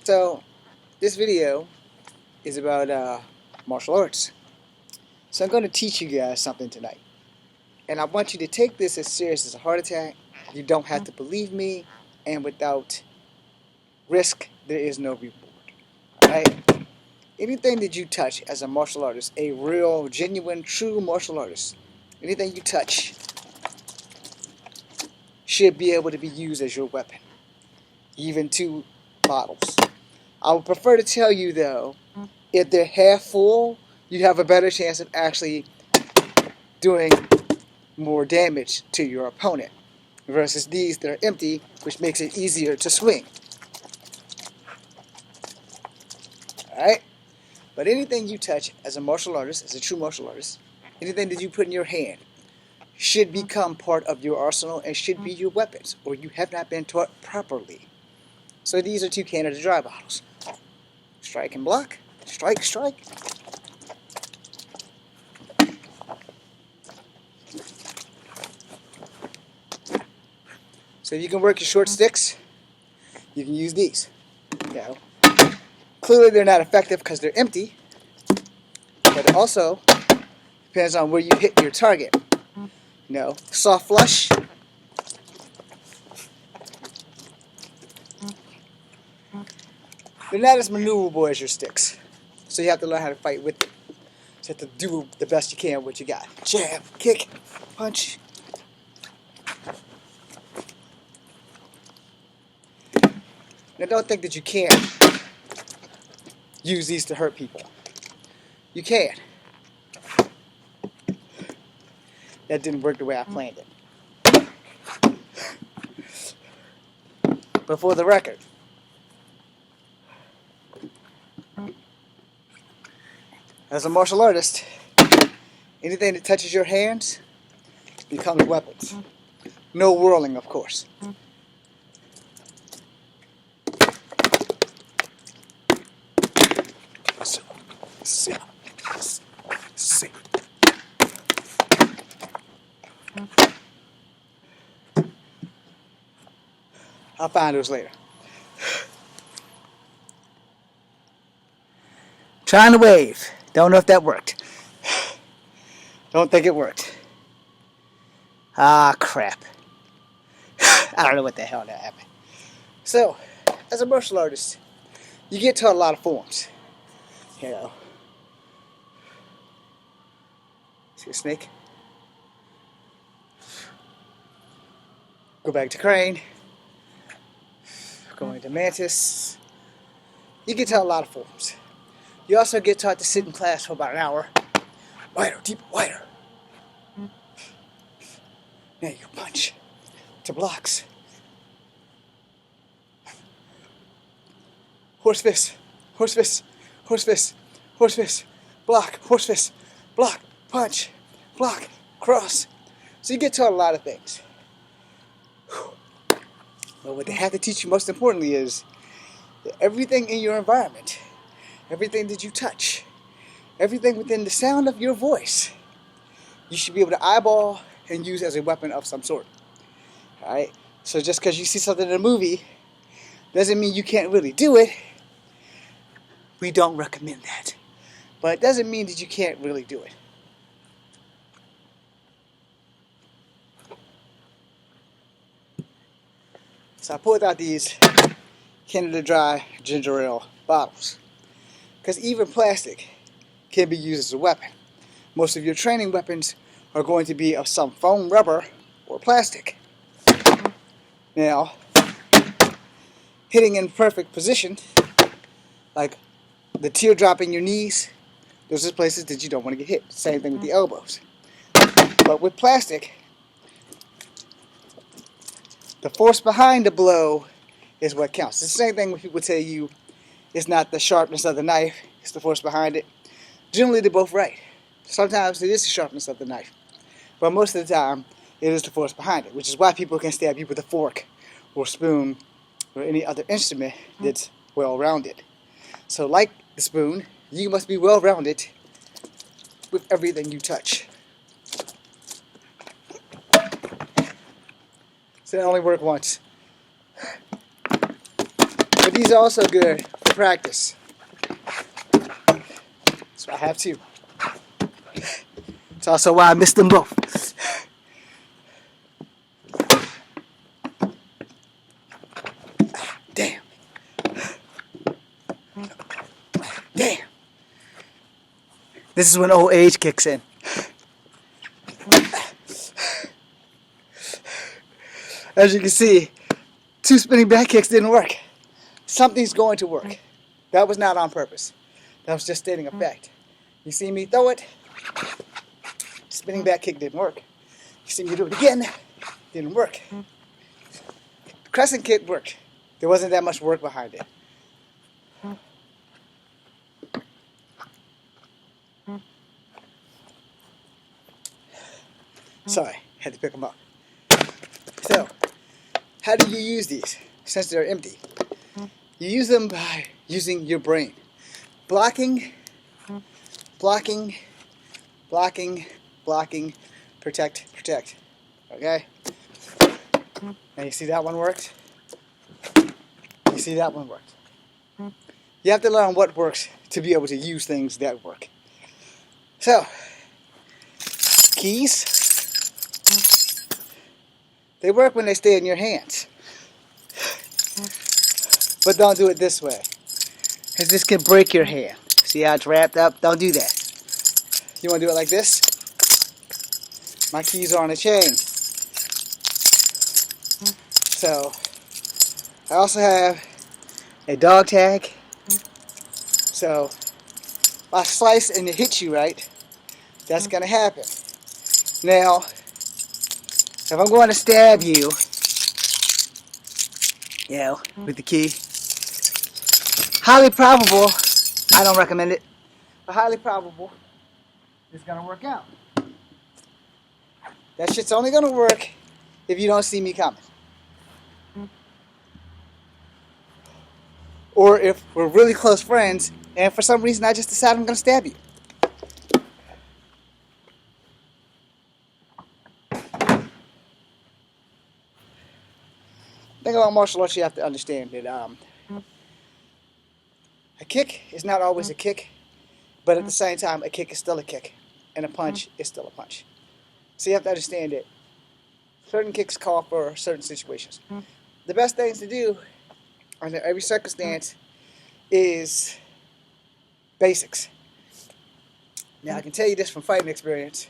So this video is about martial arts. So I'm going to teach you guys something tonight. And I want you to take this as serious as a heart attack. You don't have to believe me. And without risk, there is no reward. Alright? Anything that you touch as a martial artist, a real, genuine, true martial artist, anything you touch should be able to be used as your weapon. Even 2 bottles. I would prefer to tell you though, if they're half full, you have a better chance of actually doing more damage to your opponent versus these that are empty, which makes it easier to swing. Alright? But anything you touch as a martial artist, as a true martial artist, anything that you put in your hand should become part of your arsenal and should be your weapons, or you have not been taught properly. So these are 2 Canada Dry bottles. Strike and block. Strike, strike. So if you can work your short sticks, you can use these. You know, clearly they're not effective because they're empty, but it also depends on where you hit your target. You know, soft flush. They're not as maneuverable as your sticks, so you have to learn how to fight with them. So you have to do the best you can with what you got. Jab, kick, punch. Now don't think that you can't use these to hurt people. You can. That didn't work the way I planned it. But for the record, as a martial artist, anything that touches your hands becomes weapons. No whirling, of course. Sit. I'll find those later. Trying to wave. Don't know if that worked. Don't think it worked. Ah, crap. I don't know what the hell that happened. So, as a martial artist, you get taught a lot of forms. You know. See a snake? Go back to crane. Going to mantis. You get taught a lot of forms. You also get taught to sit in class for about an hour. Wider, deeper, wider. Now you punch to blocks. Horse fist, horse fist, horse fist, horse fist, block, horse fist, block, punch, block, cross. So you get taught a lot of things. But what they have to teach you most importantly is that everything in your environment, everything that you touch, everything within the sound of your voice, you should be able to eyeball and use as a weapon of some sort. Alright? So just because you see something in a movie doesn't mean you can't really do it. We don't recommend that. But it doesn't mean that you can't really do it. So I pulled out these Canada Dry ginger ale bottles. Because even plastic can be used as a weapon. Most of your training weapons are going to be of some foam, rubber, or plastic. Now, hitting in perfect position, like the teardrop in your knees, those are places that you don't want to get hit. Same thing with the elbows. But with plastic, the force behind the blow is what counts. It's the same thing when people tell you it's not the sharpness of the knife, it's the force behind it. Generally, they're both right. Sometimes it is the sharpness of the knife. But most of the time, it is the force behind it, which is why people can stab you with a fork or spoon or any other instrument that's well-rounded. So like the spoon, you must be well-rounded with everything you touch. So they only work once. But these are also good practice. So I have two. It's also why I missed them both. Damn. Damn. This is when old age kicks in. As you can see, 2 spinning back kicks didn't work. Something's going to work. That was not on purpose. That was just stating a fact. You see me throw it, spinning back kick didn't work. You see me do it again, didn't work. The crescent kick worked. There wasn't that much work behind it. Sorry, had to pick them up. So, how do you use these since they're empty? You use them by using your brain. Blocking, blocking, blocking, blocking, protect, protect. Okay? Now you see that one worked? You see that one worked? You have to learn what works to be able to use things that work. So, keys, they work when they stay in your hands. But don't do it this way, because this can break your hand. See how it's wrapped up? Don't do that. You want to do it like this? My keys are on a chain. So, I also have a dog tag. So, if I slice and it hits you right, that's going to happen. Now, if I'm going to stab you, with the key, highly probable, I don't recommend it, but highly probable it's going to work out. That shit's only going to work if you don't see me coming. Or if we're really close friends and for some reason I just decide I'm going to stab you. The thing about martial arts, you have to understand that a kick is not always a kick, but at the same time, a kick is still a kick, and a punch is still a punch. So you have to understand that certain kicks call for certain situations. The best things to do under every circumstance is basics. Now, I can tell you this from fighting experience.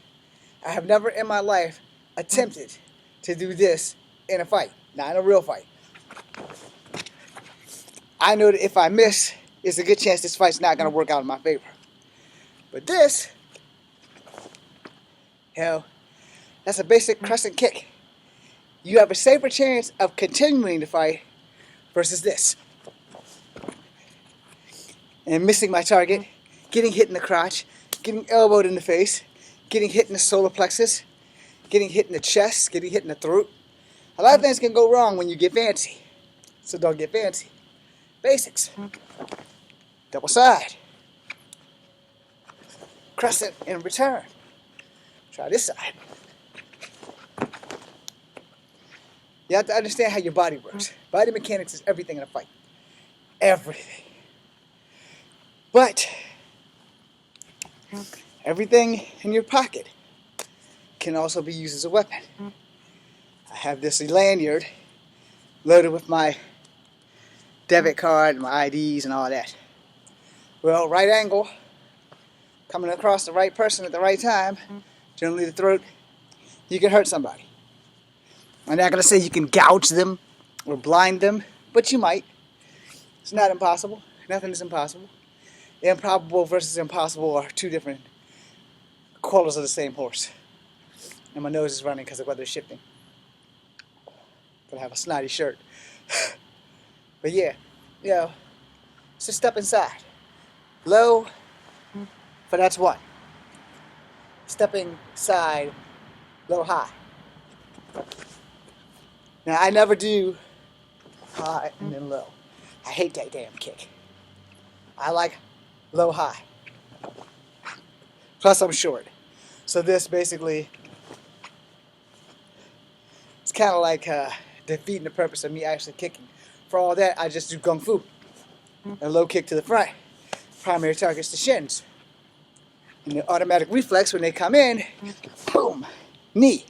I have never in my life attempted to do this in a fight. Not in a real fight. I know that if I miss, it's a good chance this fight's not going to work out in my favor. But this, that's a basic crescent kick. You have a safer chance of continuing the fight versus this. And missing my target, getting hit in the crotch, getting elbowed in the face, getting hit in the solar plexus, getting hit in the chest, getting hit in the throat. A lot of things can go wrong when you get fancy, so don't get fancy. Basics. Double side. Crescent in return. Try this side. You have to understand how your body works. Body mechanics is everything in a fight. Everything. But everything in your pocket can also be used as a weapon. I have this lanyard loaded with my debit card and my IDs and all that. Well, right angle, coming across the right person at the right time, generally the throat, you can hurt somebody. I'm not going to say you can gouge them or blind them, but you might. It's not impossible. Nothing is impossible. Improbable versus impossible are two different colors of the same horse. And my nose is running because the weather is shifting. But I have a snotty shirt. But yeah, so step inside. Low, but that's one. Stepping side, low, high. Now I never do high and then low. I hate that damn kick. I like low, high. Plus I'm short. So this basically, it's kind of like defeating the purpose of me actually kicking. For all that, I just do kung fu. a low kick to the front. Primary target's the shins. And the automatic reflex when they come in, boom, knee.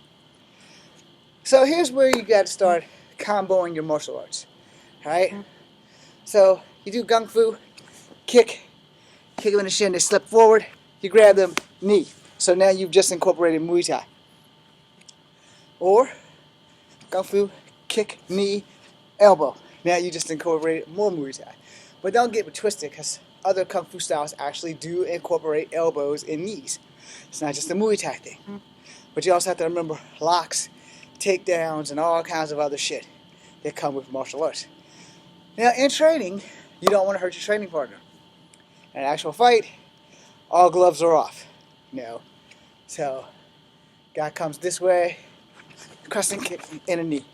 So here's where you got to start comboing your martial arts. Alright? So you do gung fu, kick them in the shin, they slip forward, you grab them, knee. So now you've just incorporated Muay Thai. Or gung fu, kick, knee, elbow. Now you just incorporated more Muay Thai. But don't get it twisted, because other kung fu styles actually do incorporate elbows and knees. It's not just a Muay Thai thing. But you also have to remember locks, takedowns, and all kinds of other shit that come with martial arts. Now in training, you don't want to hurt your training partner. In an actual fight, all gloves are off. So guy comes this way, crescent kick and a knee.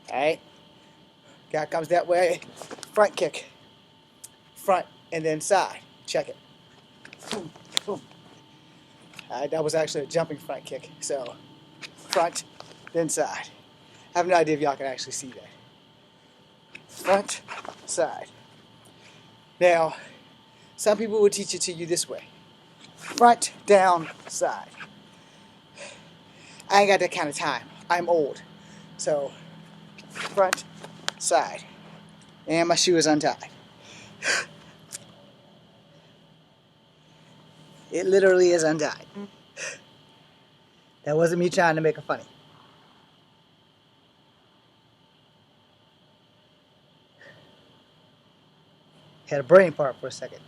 Alright? Guy comes that way, front kick. Front and then side. Check it. Boom, boom. That was actually a jumping front kick. So front, then side. I have no idea if y'all can actually see that. Front, side. Now, some people will teach it to you this way. Front, down, side. I ain't got that kind of time. I'm old. So, front, side. And my shoe is untied. It literally is untied. That wasn't me trying to make it funny. Had a brain fart for a second.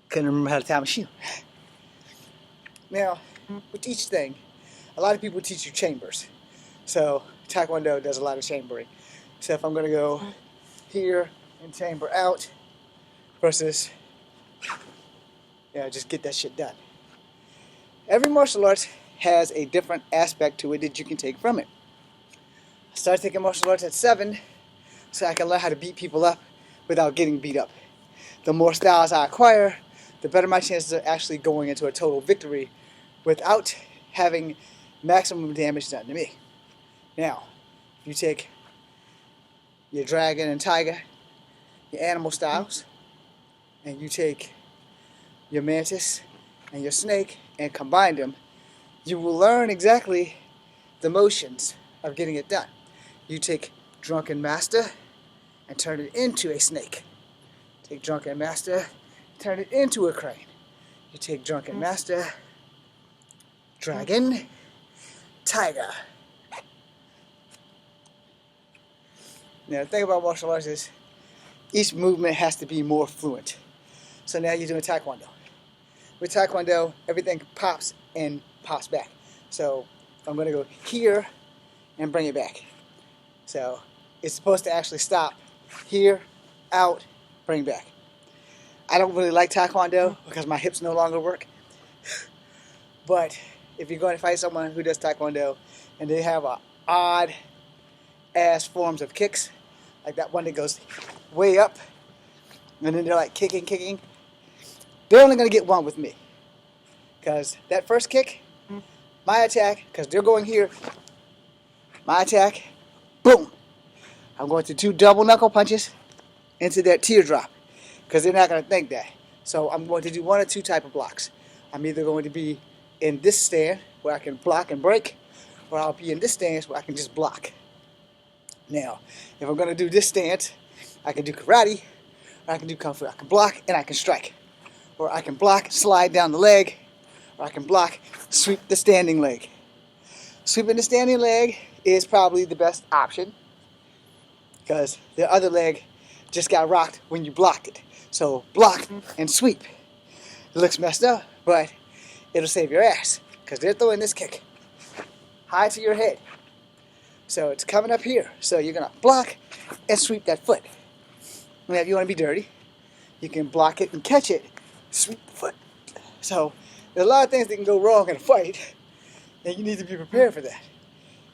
Couldn't remember how to tie my shoe. Now, with each thing, a lot of people teach you chambers. So, Taekwondo does a lot of chambering. So if I'm going to go here and chamber out versus, just get that shit done. Every martial arts has a different aspect to it that you can take from it. I started taking martial arts at 7 so I can learn how to beat people up without getting beat up. The more styles I acquire, the better my chances of actually going into a total victory without having maximum damage done to me. Now, if you take your dragon and tiger, your animal styles, and you take your mantis and your snake and combine them, you will learn exactly the motions of getting it done. You take Drunken Master and turn it into a snake. Take Drunken Master, turn it into a crane. You take Drunken Master, dragon, tiger. Now the thing about martial arts is each movement has to be more fluent. So now you're doing Taekwondo. With Taekwondo, everything pops and pops back. So I'm going to go here and bring it back. So it's supposed to actually stop here, out, bring back. I don't really like Taekwondo because my hips no longer work. But if you're going to fight someone who does Taekwondo and they have odd ass forms of kicks, like that one that goes way up, and then they're like kicking, they're only going to get one with me. Because that first kick, my attack, because they're going here, my attack, boom. I'm going to 2 double knuckle punches into that teardrop. Because they're not going to think that. So I'm going to do 1 or 2 type of blocks. I'm either going to be in this stand where I can block and break, or I'll be in this stance where I can just block. Now, if I'm going to do this stance, I can do karate, or I can do kung fu. I can block and I can strike. Or I can block, slide down the leg, or I can block, sweep the standing leg. Sweeping the standing leg is probably the best option because the other leg just got rocked when you blocked it. So block and sweep. It looks messed up, but it'll save your ass because they're throwing this kick high to your head. So it's coming up here. So you're going to block and sweep that foot. Now if you want to be dirty, you can block it and catch it, sweep the foot. So there's a lot of things that can go wrong in a fight, and you need to be prepared for that.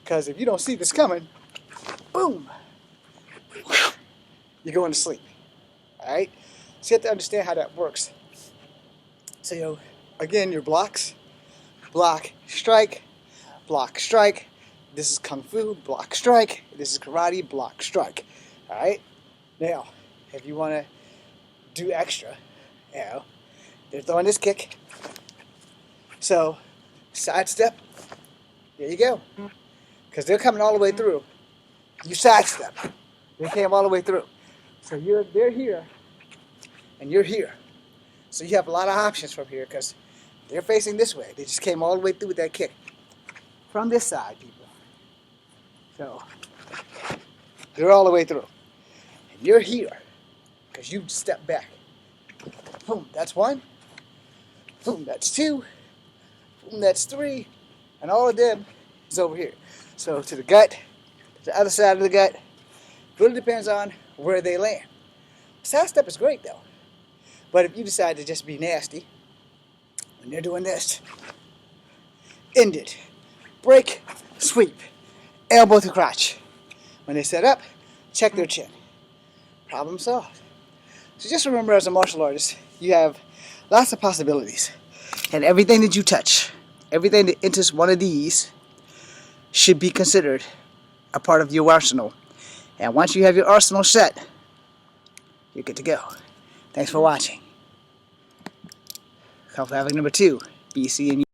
Because if you don't see this coming, boom, you're going to sleep. Alright? So you have to understand how that works. So again, your blocks, block, strike, block, strike. This is Kung Fu, block, strike. This is Karate, block, strike. Alright? Now, if you want to do extra, you know, they're throwing this kick. So, sidestep, there you go. Because they're coming all the way through. You sidestep. They came all the way through. So they're here, and you're here. So you have a lot of options from here because they're facing this way. They just came all the way through with that kick. From this side, people. So, they're all the way through. And you're here because you step back. Boom, that's one. Boom, that's two. Boom, that's three. And all of them is over here. So to the gut, to the other side of the gut, really depends on where they land. Side step is great though. But if you decide to just be nasty, when they're doing this, end it. Break, sweep, elbow to crotch. When they set up, check their chin. Problem solved. So just remember, as a martial artist, you have lots of possibilities. And everything that you touch, everything that enters one of these, should be considered a part of your arsenal. And once you have your arsenal set, you're good to go. Thanks for watching. Conflict number 2, BC and